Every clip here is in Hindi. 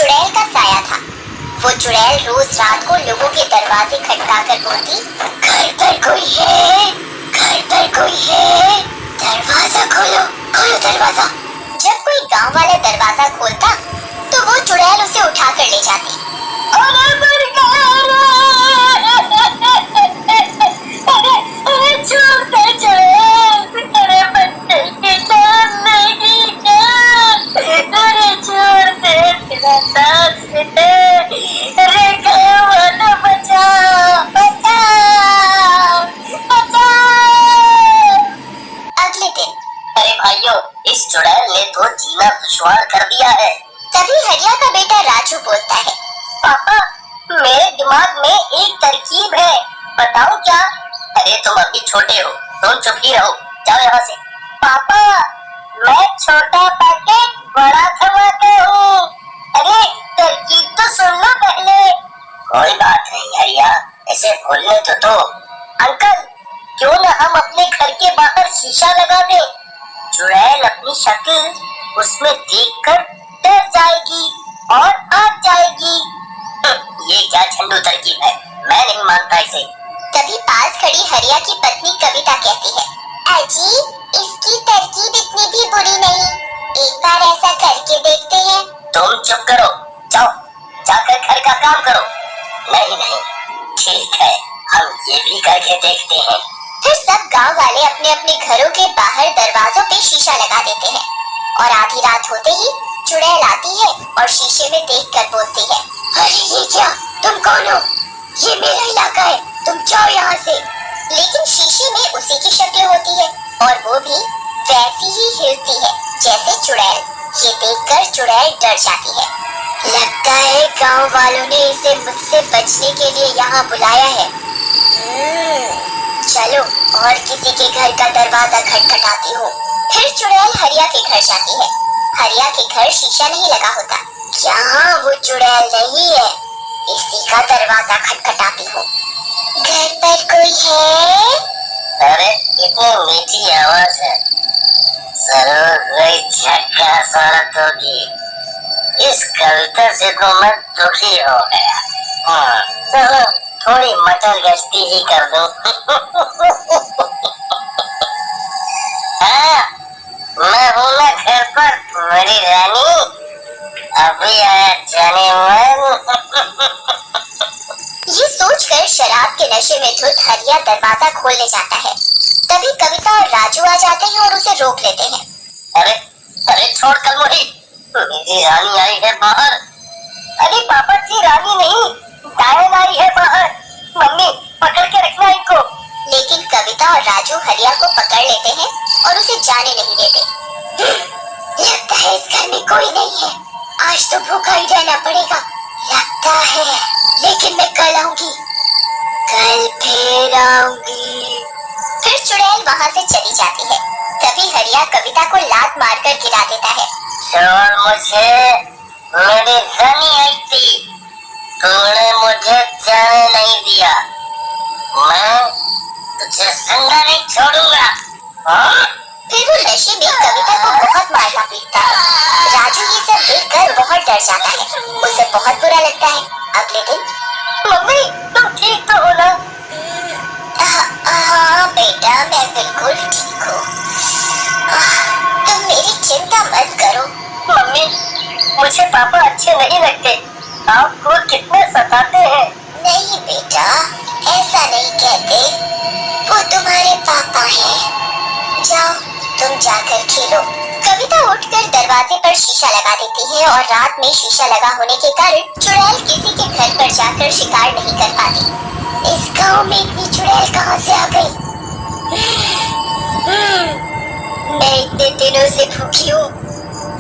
चुड़ैल का साया था। वो चुड़ैल रोज रात को लोगों के दरवाजे खटकाकर बोलती, घर पर कोई है, घर पर कोई है, दरवाजा खोलो, खोलो दरवाजा। जब कोई गांव वाला दरवाजा खोलता तो वो चुड़ैल उसे उठाकर ले जाती। इस चुड़ैल ने तो जीना दुश्वार कर दिया है। तभी हरिया का बेटा राजू बोलता है, पापा मेरे दिमाग में एक तरकीब है, बताओ क्या? अरे तुम अभी छोटे हो, तुम चुप ही रहो, जाओ यहाँ से। पापा मैं छोटा पैकेट बड़ा धमाका हूँ। अरे तरकीब तो सुन लो पहले। कोई बात नहीं हरिया, ऐसे बोलने तो दो। अंकल क्यों न हम अपने घर के बाहर शीशा लगा दे, चुड़ैल अपनी शक्ल उसमें देखकर डर जाएगी और आ जाएगी। ये क्या झंडू तरकीब है, मैं नहीं मानता इसे। तभी पास खड़ी हरिया की पत्नी कविता कहती है, अजी इसकी तरकीब इतनी भी बुरी नहीं, एक बार ऐसा करके देखते हैं। तुम चुप करो, जाओ जाकर घर का काम करो। नहीं नहीं ठीक है, हम ये भी करके देखते हैं। फिर सब गांव वाले अपने अपने घरों के बाहर दरवाजों पे शीशा लगा देते हैं और आधी रात होते ही चुड़ैल आती है और शीशे में देखकर बोलती है, अरे ये क्या, तुम कौन हो? ये मेरा इलाका है, तुम जाओ यहाँ से। लेकिन शीशे में उसी की शक्ल होती है और वो भी वैसी ही हिलती है जैसे चुड़ैल। ये देखकर चुड़ैल डर जाती है। लगता है गांव वालों ने इसे मुझसे बचने के लिए यहाँ बुलाया है। चलो और किसी के घर का दरवाजा खटखटाती हूँ। फिर चुड़ैल हरिया के घर जाती है। हरिया के घर शीशा नहीं लगा होता। यहाँ वो चुड़ैल नहीं है, इसी का दरवाजा खटखटाती हूँ। घर पर कोई है? अरे इतनी मीठी आवाज है, जरूर कोई झक्कास औरत होगी। इस कविता से तो मैं दुखी हो गया। चलो थोड़ी मटर गश्ती ही कर दूं। हाँ, मैं हूँ ना घर पर मेरी रानी, अभी आया जाने मन। ये सोचकर शराब के नशे में धुत हरिया दरवाजा खोलने जाता है। तभी कविता और राजू आ जाते हैं और उसे रोक लेते हैं। अरे अरे छोड़ कर मुझे, मेरी रानी आई है बाहर। अरे पापा जी रानी नहीं, डायन आई है बाहर। मम्मी पकड़ के रखना इनको। लेकिन कविता और राजू हरिया को पकड़ लेते हैं और उसे जाने नहीं देते। लगता है इस घर में कोई नहीं है, आज तो भूखा ही रहना पड़ेगा लगता है, लेकिन मैं कल आऊंगी, कल फिर आऊंगी। फिर चुड़ैल वहाँ से चली जाती है। तभी हरिया कविता को लात मारकर गिरा देता है। छोड़ मुझे, मेरी रानी आई थी, तूने मुझे जाने नहीं दिया, मैं तुझे जिंदा नहीं छोड़ूंगा। फिर वो नशे में कविता को बहुत मारता पीटता है। राजू ये सब देखकर बहुत डर जाता है, उसे बहुत बुरा लगता है। अगले दिन, मम्मी तुम ठीक तो हो ना? हाँ बेटा मैं बिल्कुल ठीक हूँ, तुम मेरी चिंता मत करो। मम्मी मुझे पापा अच्छे नहीं लगते, आपको कितने सताते हैं। नहीं बेटा ऐसा नहीं कहते, वो तुम्हारे पापा हैं। जाओ तुम जाकर खेलो। कविता उठकर दरवाजे पर शीशा लगा देती है और रात में शीशा लगा होने के कारण चुड़ैल किसी के घर पर जाकर शिकार नहीं कर पाती। इस गांव में इतनी चुड़ैल कहाँ से आ गई? मैं इतने दिनों से भूखी हूँ,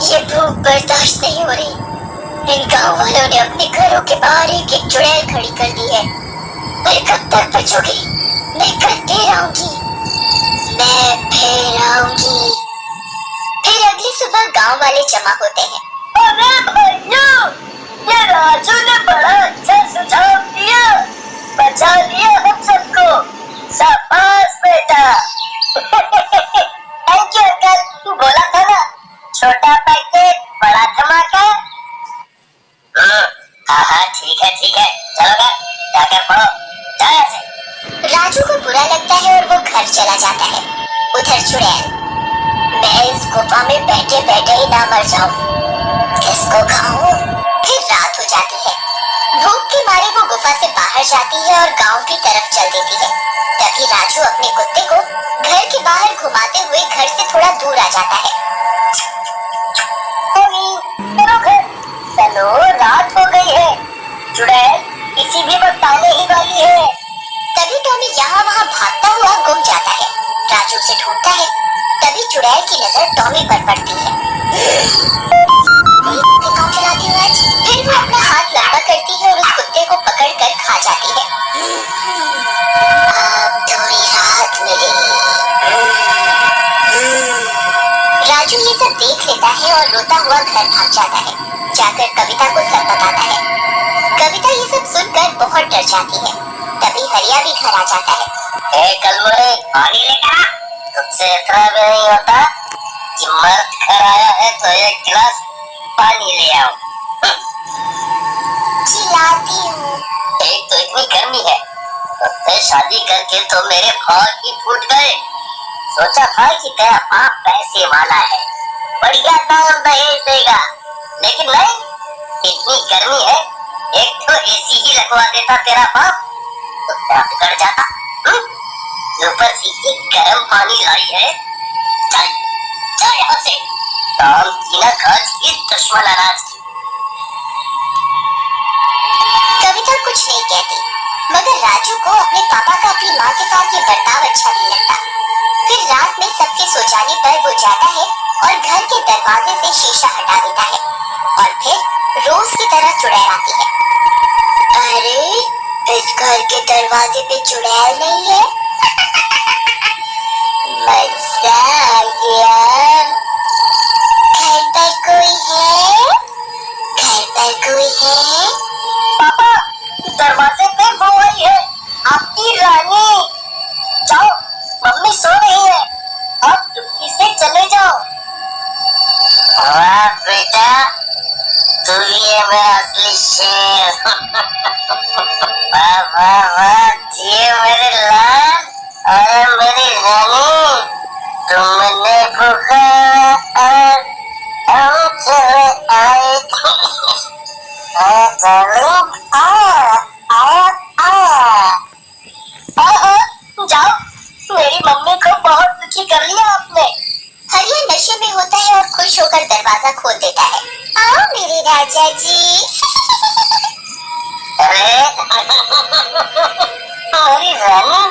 ये भूख बर्दाश्त नहीं हो रही। इन गांव वालों ने अपने घरों के बाहर एक एक चुड़ैल खड़ी कर दी है। मैं कब तक बचूंगी? मैं कल फिर आऊंगी, मैं फिर आऊंगी। फिर अगली सुबह गांव वाले जमा होते हैं। अरे भैया, ये राजू ने बड़ा अच्छा सुझाव दिया, बचा लिया हम सबको। शाबाश बेटा। थैंक यू अंकल, बोला था ना छोटा पैकेट बड़ा धमाका। ठीक है, चलो घर जाकर पढ़ो, जाओ यहाँ से। राजू को बुरा लगता है और वो घर चला जाता है। उधर चुड़ैल, मैं इस गुफा में बैठे बैठे ही ना मर जाऊं, किसको खाऊं? फिर रात हो जाती है। भूख के मारे वो गुफा से बाहर जाती है और गांव की तरफ चल देती है। तभी राजू अपने कुत्ते को घर के बाहर घुमाते हुए घर से थोड़ा दूर आ जाता है। चलो घर, चलो रात हो गई है, चुड़ैल इसी भी वक्त आने ही वाली है। तभी टॉमी यहाँ वहाँ भागता हुआ गुम जाता है। राजू उसे ढूंढता है। तभी चुड़ैल की नजर टॉमी पर पड़ती है। काम चलाती है आज। फिर वो अपना हाथ लंबा करती है और उस कुत्ते को पकड़कर खा जाती है। अब थोड़ी राहत मिली। राजू ये सब देख लेता है और रोता हुआ घर भाग जाता है। जाकर कविता को सब बताता है। कविता ये सब सुनकर बहुत डर जाती है। तभी हरिया भी घर आ जाता है। कलमुरे, पानी लेकर आ। तुझसे इतना भी नहीं होता कि मर्द घर आया है तो एक गिलास पानी ले आओ। चिल्लाती हूँ। एक तो इतनी गर्मी है, तुझसे शादी करके तो मेरे भाव ही फूट गए। सोचा था कि तेरा बाप पैसे वाला है, बढ़िया दाम दहेज देगा, लेकिन नहीं, इतनी गर्मी है, एक तो एसी ही लगवा देता तेरा बाप तो क्या बिगड़ जाता। ऊपर से ये गर्म पानी लाई है, चल चल यहाँ से, काम की ना काज की, दुश्मन अनाज की। कविता कुछ नहीं कहती, मगर राजू को अपने पापा का अपनी माँ के साथ ये बर्ताव अच्छा नहीं लगता। फिर रात में सबके सो जाने पर वो जाता है और घर के दरवाजे से शीशा हटा देता है और फिर रोज की तरह चुड़ैल आती है। अरे इस घर के दरवाजे पे चुड़ैल नहीं है। मजा आ गया। घर पर कोई है? घर पर कोई है? पापा, दरवाजे पे वो आई है, आपकी रानी। जाओ, मम्मी सो रही है, आप चुपके से चले जाओ। वाह बेटा, तू ही है मेरा असली शेर। वाह वाह वाह, ये मेरे लाल और मेरी रानी, तुमने पुकारा और हम चले आए। जाओ, मेरी मम्मी को बहुत दुखी कर लिया आपने। हरिया नशे में होता है और खुश होकर दरवाजा खोल देता है। आओ मेरे राजा जी। अरे मेरी रानी,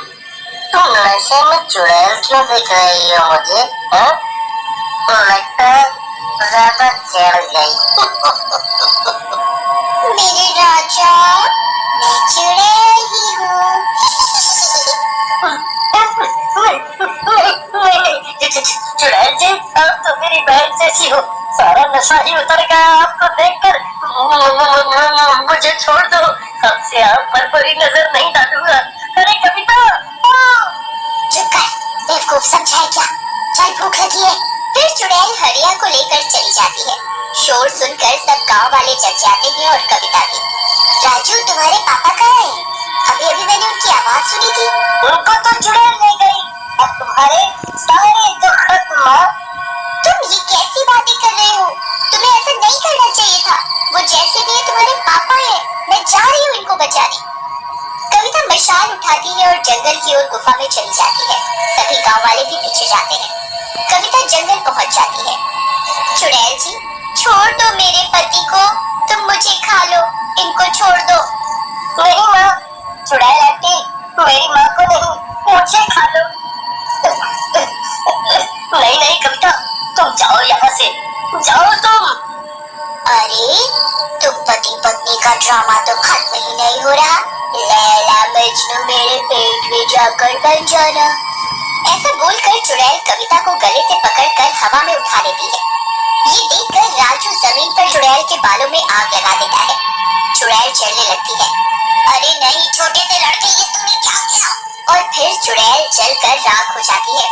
तुम नशे में चुड़ैल क्यों दिख रही हो मुझे? लगता है ज्यादा चढ़ गई। मेरे राजा, मैं चुड़ैल ही हूँ। चुड़ैल जी, आप तो मेरी बहन जैसी हो, सारा नशा ही उतर गया आपको देखकर। मुझे छोड़ दो, आपसे आप पर बुरी नजर नहीं डालूंगा। अरे कविता, चुप कर, बेवकूफ समझा है क्या? चल भूख लगी है। फिर चुड़ैल हरिया को लेकर चली जाती है। शोर सुनकर सब गांव वाले जग जाते हैं और कविता भी। राजू, तुम्हारे पापा कहाँ हैं? अभी अभी मैंने उनकी आवाज सुनी थी। उनको तो चुड़ैल ले गई, अब तुम्हारे सारे दुख खत्म। तुम ये कैसी बातें कर रहे हो? तुम्हें ऐसा नहीं करना चाहिए था। वो जैसे भी है तुम्हारे पापा हैं। मैं जा रही हूँ इनको बचाने। कविता मशाल उठाती है और जंगल की ओर गुफा में चली जाती है। सभी गांव वाले भी पीछे जाते हैं। कविता जंगल पहुंच जाती है। चुड़ैल जी, छोड़ दो मेरे पति को, तुम मुझे खा लो, इनको छोड़ दो। नहीं माँ, चुड़ैल आंटी, मेरी माँ को नहीं, मुझे खा लो। नहीं नहीं कविता, तुम जाओ यहाँ से, जाओ तुम। अरे तुम पति पत्नी का ड्रामा तो खत्म ही नहीं हो रहा। लैला मजनू मेरे पेट में जाकर बन जाना। ऐसा बोलकर चुड़ैल कविता को गले से पकड़कर हवा में उठा लेती है। ये देखकर राजू जमीन पर चुड़ैल के बालों में आग लगा देता है। चुड़ैल जलने लगती है। अरे नहीं छोटे से लड़के, ये तुमने क्या किया? और फिर चुड़ैल जलकर राख हो जाती है।